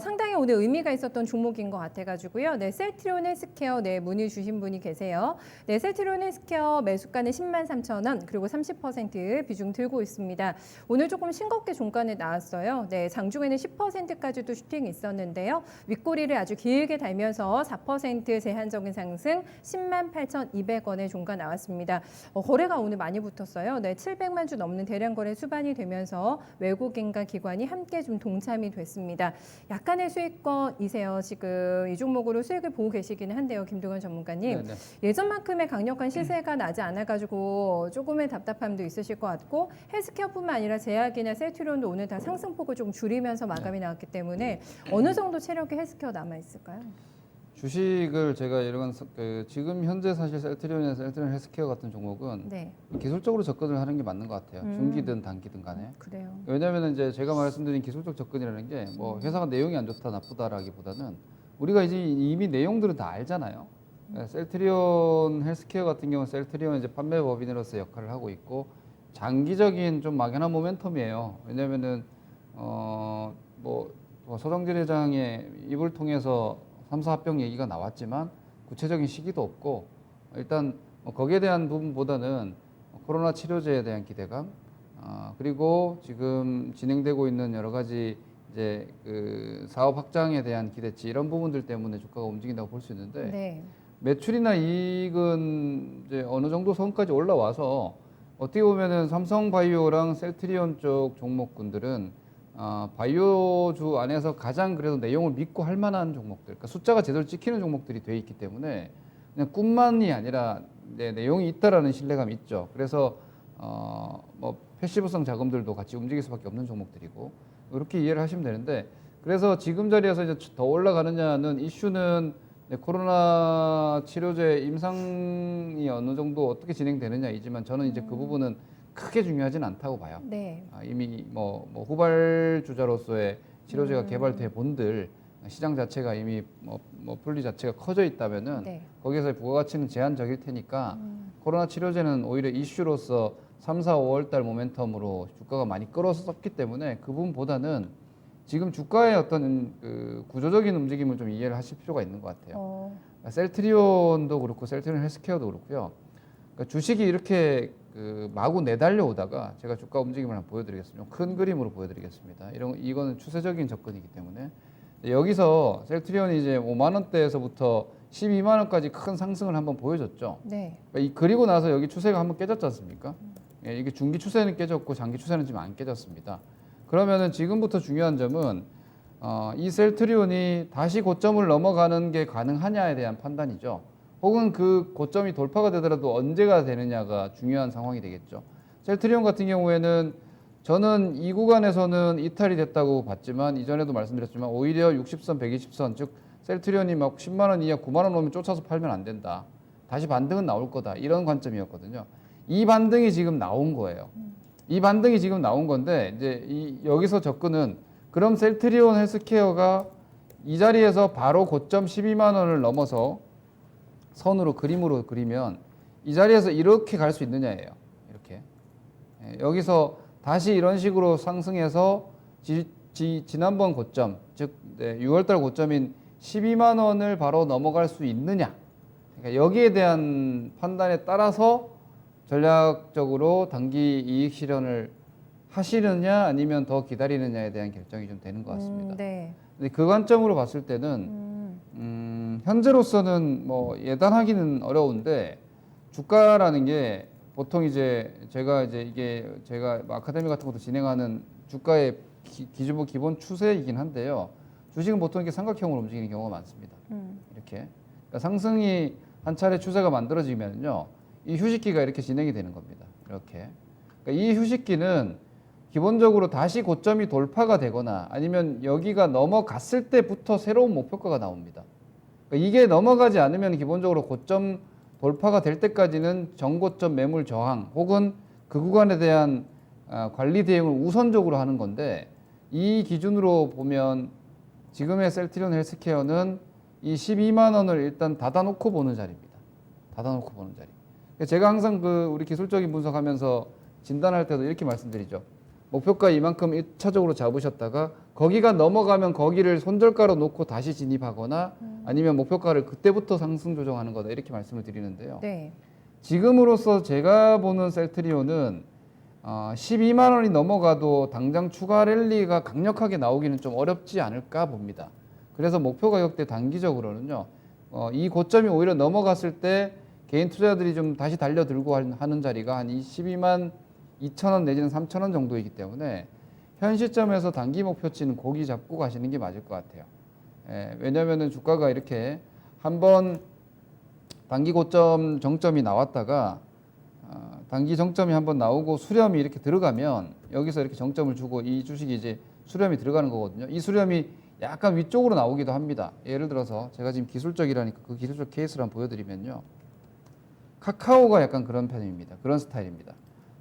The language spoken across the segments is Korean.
상당히 오늘 의미가 있었던 종목인 것 같아가지고요. 네, 셀트리온 헬스케어 네, 문의 주신 분이 계세요. 네, 셀트리온 헬스케어 매수가는 103,000원 그리고 30% 비중 들고 있습니다. 오늘 조금 싱겁게 종가는 나왔어요. 네, 장중에는 10%까지도 슈팅이 있었는데요. 윗꼬리를 아주 길게 달면서 4% 제한적인 상승 108,200원의 종가 나왔습니다. 거래가 오늘 많이 붙었어요. 네, 700만 주 넘는 대량 거래 수반이 되면서 외국인과 기관이 함께 좀 동참이 됐습니다. 약간의 수익권이세요. 지금 이 종목으로 수익을 보고 계시기는 한데요. 김동현 전문가님. 네네. 예전만큼의 강력한 시세가 나지 않아가지고 조금의 답답함도 있으실 것 같고 헬스케어뿐만 아니라 제약이나 셀트리온도 오늘 다 상승폭을 좀 줄이면서 마감이 나왔기 때문에 어느 정도 체력이 헬스케어 남아있을까요? 주식을 제가 이런 지금 현재 사실 셀트리온이나 셀트리온 헬스케어 같은 종목은 네. 기술적으로 접근을 하는 게 맞는 것 같아요. 중기든 단기든 간에. 그래요. 왜냐하면 이제 제가 말씀드린 기술적 접근이라는 게 뭐 회사가 내용이 안 좋다 나쁘다라기보다는 우리가 이제 이미 내용들은 다 알잖아요. 셀트리온 헬스케어 같은 경우는 셀트리온 이제 판매 법인으로서 역할을 하고 있고 장기적인 좀 막연한 모멘텀이에요. 왜냐하면은 뭐 서정진 회장의 입을 통해서 3사 합병 얘기가 나왔지만 구체적인 시기도 없고 일단 거기에 대한 부분보다는 코로나 치료제에 대한 기대감 그리고 지금 진행되고 있는 여러 가지 이제 그 사업 확장에 대한 기대치 이런 부분들 때문에 주가가 움직인다고 볼 수 있는데 네. 매출이나 이익은 이제 어느 정도 선까지 올라와서 어떻게 보면은 삼성바이오랑 셀트리온 쪽 종목군들은 바이오주 안에서 가장 그래도 내용을 믿고 할 만한 종목들, 그러니까 숫자가 제대로 찍히는 종목들이 돼 있기 때문에 그냥 꿈만이 아니라 내용이 있다라는 신뢰감이 있죠. 그래서 뭐 패시브성 자금들도 같이 움직일 수밖에 없는 종목들이고 이렇게 이해를 하시면 되는데 그래서 지금 자리에서 이제 더 올라가느냐는 이슈는 코로나 치료제 임상이 어느 정도 어떻게 진행되느냐이지만 저는 이제 그 부분은 크게 중요하진 않다고 봐요. 네. 이미 뭐 후발주자로서의 치료제가 개발돼 본들 시장 자체가 이미 뭐 분리 자체가 커져 있다면은 네. 거기에서 부가가치는 제한적일 테니까 코로나 치료제는 오히려 이슈로서 3, 4, 5월 달 모멘텀으로 주가가 많이 끌어섰기 때문에 그 부분보다는 지금 주가의 어떤 그 구조적인 움직임을 좀 이해를 하실 필요가 있는 것 같아요. 셀트리온도 그렇고 셀트리온 헬스케어도 그렇고요. 그러니까 주식이 이렇게 마구 내달려 오다가 제가 주가 움직임을 한번 보여드리겠습니다. 큰 그림으로 보여드리겠습니다. 이거는 추세적인 접근이기 때문에 여기서 셀트리온이 이제 5만 원대에서부터 12만 원까지 큰 상승을 한번 보여줬죠. 네. 그러니까 그리고 나서 여기 추세가 한번 깨졌지 않습니까? 예, 이게 중기 추세는 깨졌고 장기 추세는 지금 안 깨졌습니다. 그러면은 지금부터 중요한 점은 이 셀트리온이 다시 고점을 넘어가는 게 가능하냐에 대한 판단이죠. 혹은 그 고점이 돌파가 되더라도 언제가 되느냐가 중요한 상황이 되겠죠. 셀트리온 같은 경우에는 저는 이 구간에서는 이탈이 됐다고 봤지만 이전에도 말씀드렸지만 오히려 60선, 120선 즉 셀트리온이 막 10만 원 이하 9만 원 오면 쫓아서 팔면 안 된다. 다시 반등은 나올 거다. 이런 관점이었거든요. 이 반등이 지금 나온 거예요. 이 반등이 지금 나온 건데 이제 여기서 접근은 그럼 셀트리온 헬스케어가 이 자리에서 바로 고점 12만 원을 넘어서 선으로 그림으로 그리면 이 자리에서 이렇게 갈 수 있느냐예요. 이렇게 여기서 다시 이런 식으로 상승해서 지난번 고점 즉 6월달 고점인 12만 원을 바로 넘어갈 수 있느냐. 그러니까 여기에 대한 판단에 따라서 전략적으로 단기 이익 실현을 하시느냐 아니면 더 기다리느냐에 대한 결정이 좀 되는 것 같습니다. 네. 근데 그 관점으로 봤을 때는 현재로서는 뭐 예단하기는 어려운데 주가라는 게 보통 이제 제가 아카데미 같은 것도 진행하는 주가의 기본 추세이긴 한데요. 주식은 보통 이렇게 삼각형으로 움직이는 경우가 많습니다. 이렇게 그러니까 상승이 한 차례 추세가 만들어지면요. 이 휴식기가 이렇게 진행이 되는 겁니다. 이렇게. 그러니까 이 휴식기는 기본적으로 다시 고점이 돌파가 되거나 아니면 여기가 넘어갔을 때부터 새로운 목표가가 나옵니다. 그러니까 이게 넘어가지 않으면 기본적으로 고점 돌파가 될 때까지는 전고점 매물 저항 혹은 그 구간에 대한 관리 대응을 우선적으로 하는 건데 이 기준으로 보면 지금의 셀트리온 헬스케어는 이 12만 원을 일단 닫아놓고 보는 자리입니다. 닫아놓고 보는 자리. 제가 항상 우리 기술적인 분석하면서 진단할 때도 이렇게 말씀드리죠. 목표가 이만큼 1차적으로 잡으셨다가 거기가 넘어가면 거기를 손절가로 놓고 다시 진입하거나 아니면 목표가를 그때부터 상승 조정하는 거다 이렇게 말씀을 드리는데요. 네. 지금으로서 제가 보는 셀트리온은 12만 원이 넘어가도 당장 추가 랠리가 강력하게 나오기는 좀 어렵지 않을까 봅니다. 그래서 목표 가격대 단기적으로는요. 이 고점이 오히려 넘어갔을 때 개인 투자자들이 좀 다시 달려들고 하는 자리가 한 12만 2천 원 내지는 3천 원 정도이기 때문에 현 시점에서 단기 목표치는 고기 잡고 가시는 게 맞을 것 같아요. 왜냐하면 주가가 이렇게 한번 단기 고점 정점이 나왔다가 단기 정점이 한번 나오고 수렴이 이렇게 들어가면 여기서 이렇게 정점을 주고 이 주식이 이제 수렴이 들어가는 거거든요. 이 수렴이 약간 위쪽으로 나오기도 합니다. 예를 들어서 제가 지금 기술적이라니까 그 기술적 케이스를 한번 보여드리면요. 카카오가 약간 그런 편입니다. 그런 스타일입니다.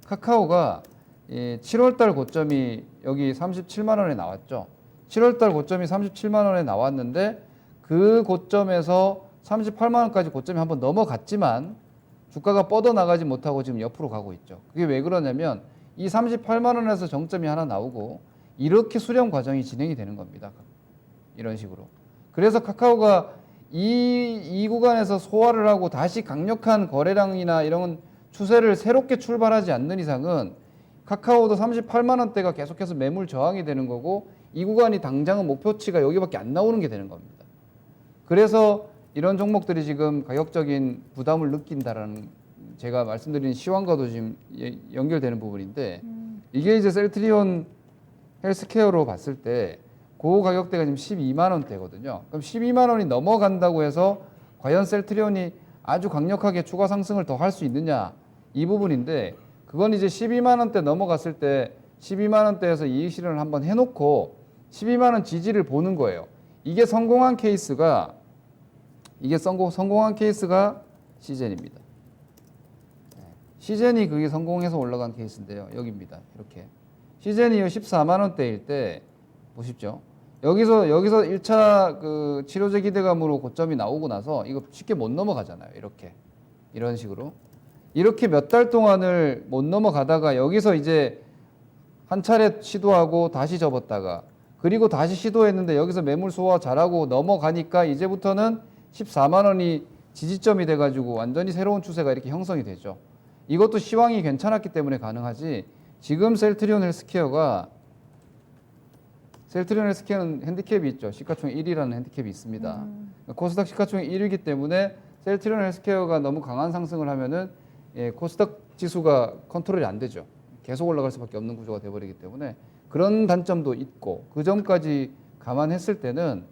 카카오가 7월달 고점이 여기 37만 원에 나왔죠. 7월달 고점이 37만 원에 나왔는데 그 고점에서 38만 원까지 고점이 한번 넘어갔지만 주가가 뻗어나가지 못하고 지금 옆으로 가고 있죠. 그게 왜 그러냐면 이 38만 원에서 정점이 하나 나오고 이렇게 수렴 과정이 진행이 되는 겁니다. 이런 식으로. 그래서 카카오가 이 구간에서 소화를 하고 다시 강력한 거래량이나 이런 추세를 새롭게 출발하지 않는 이상은 카카오도 38만 원대가 계속해서 매물 저항이 되는 거고 이 구간이 당장은 목표치가 여기밖에 안 나오는 게 되는 겁니다. 그래서 이런 종목들이 지금 가격적인 부담을 느낀다라는 제가 말씀드린 시황과도 지금 연결되는 부분인데 이게 이제 셀트리온 헬스케어로 봤을 때 그 가격대가 지금 12만 원대거든요. 그럼 12만 원이 넘어간다고 해서 과연 셀트리온이 아주 강력하게 추가 상승을 더 할 수 있느냐 이 부분인데 그건 이제 12만 원대 넘어갔을 때 12만 원대에서 이익 실현을 한번 해놓고 12만 원 지지를 보는 거예요. 이게 성공한 케이스가 시젠입니다. 시젠이 그게 성공해서 올라간 케이스인데요. 여기입니다. 이렇게 시젠이 14만 원대일 때 보십시오. 여기서 1차 그 치료제 기대감으로 고점이 나오고 나서 이거 쉽게 못 넘어가잖아요. 이런 식으로 이렇게 몇 달 동안을 못 넘어가다가 여기서 이제 한 차례 시도하고 다시 접었다가 그리고 다시 시도했는데 여기서 매물 소화 잘하고 넘어가니까 이제부터는 14만 원이 지지점이 돼가지고 완전히 새로운 추세가 이렇게 형성이 되죠. 이것도 시황이 괜찮았기 때문에 가능하지. 지금 셀트리온 헬스케어는 핸디캡이 있죠. 시가총액 1위라는 핸디캡이 있습니다. 코스닥 시가총액 1위이기 때문에 셀트리온 헬스케어가 너무 강한 상승을 하면은 코스닥 지수가 컨트롤이 안 되죠. 계속 올라갈 수밖에 없는 구조가 돼버리기 때문에 그런 단점도 있고 그 점까지 감안했을 때는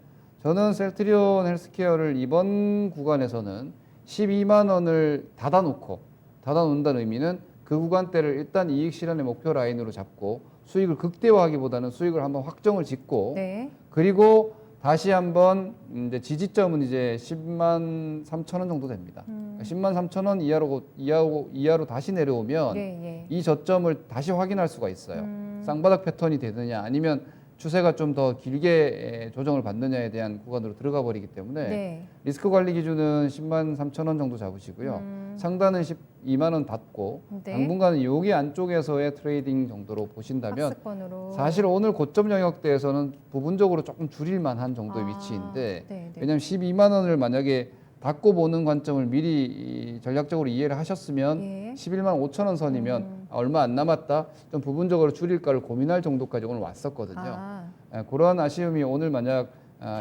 저는 셀트리온 헬스케어를 이번 구간에서는 12만 원을 닫아놓는다는 의미는 그 구간대를 일단 이익 실현의 목표 라인으로 잡고 수익을 극대화하기보다는 수익을 한번 확정을 짓고 네. 그리고 다시 한번 이제 지지점은 이제 10만 3천 원 정도 됩니다. 10만 3천 원 이하로 다시 내려오면 이 저점을 다시 확인할 수가 있어요. 쌍바닥 패턴이 되느냐 아니면 추세가 좀 더 길게 조정을 받느냐에 대한 구간으로 들어가 버리기 때문에 리스크 관리 기준은 10만 3천 원 정도 잡으시고요. 상단은 12만 원 닫고 당분간은 여기 안쪽에서의 트레이딩 정도로 보신다면 학습권으로. 사실 오늘 고점 영역대에서는 부분적으로 조금 줄일 만한 정도의 위치인데 왜냐하면 12만 원을 만약에 닫고 보는 관점을 미리 전략적으로 이해를 하셨으면 11만 5천 원 선이면 얼마 안 남았다. 좀 부분적으로 줄일까를 고민할 정도까지 오늘 왔었거든요. 그런 아쉬움이 오늘 만약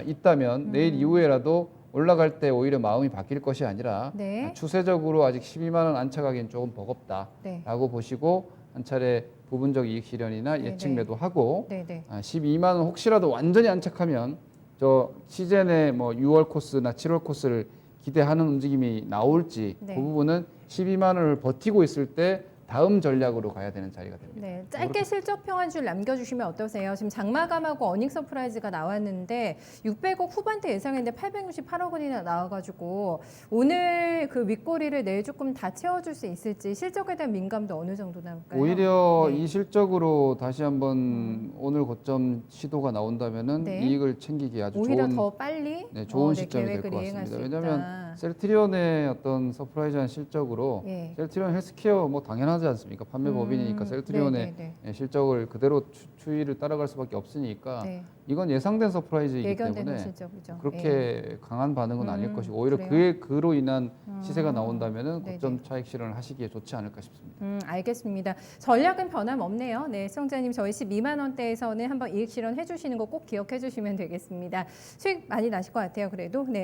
있다면 내일 이후에라도 올라갈 때 오히려 마음이 바뀔 것이 아니라 추세적으로 아직 12만 원 안착하기는 조금 버겁다라고 보시고 한 차례 부분적 이익 실현이나 예측 매도하고 12만 원 혹시라도 완전히 안착하면 저 시즌의 뭐 6월 코스나 7월 코스를 기대하는 움직임이 나올지 그 부분은 12만 원을 버티고 있을 때 다음 전략으로 가야 되는 자리가 됩니다. 네, 짧게 실적평 한 줄 남겨주시면 어떠세요? 지금 장마감하고 어닝 서프라이즈가 나왔는데 600억 후반대 예상했는데 868억 원이나 나와가지고 오늘 그 윗꼬리를 내일 조금 다 채워줄 수 있을지 실적에 대한 민감도 어느 정도 나올까요? 오히려 이 실적으로 다시 한번 오늘 고점 시도가 나온다면은 이익을 챙기기 아주 오히려 좋은 더 빨리 좋은 시점이 될 것 같습니다. 왜냐하면 셀트리온의 어떤 서프라이즈한 실적으로 예. 셀트리온 헬스케어 뭐 당연하지 않습니까? 판매 법인이니까 셀트리온의 실적을 그대로 추이를 따라갈 수밖에 없으니까 네. 이건 예상된 서프라이즈이기 예견되는 때문에 실적이죠. 그렇게 강한 반응은 아닐 것이고 오히려 그래요? 그로 인한 시세가 나온다면은 네네. 고점 차익 실현을 하시기에 좋지 않을까 싶습니다. 알겠습니다. 전략은 변함없네요. 네, 시청자님 저희 12만 원대에서는 한번 이익 실현해 주시는 거 꼭 기억해 주시면 되겠습니다. 수익 많이 나실 것 같아요. 그래도 네.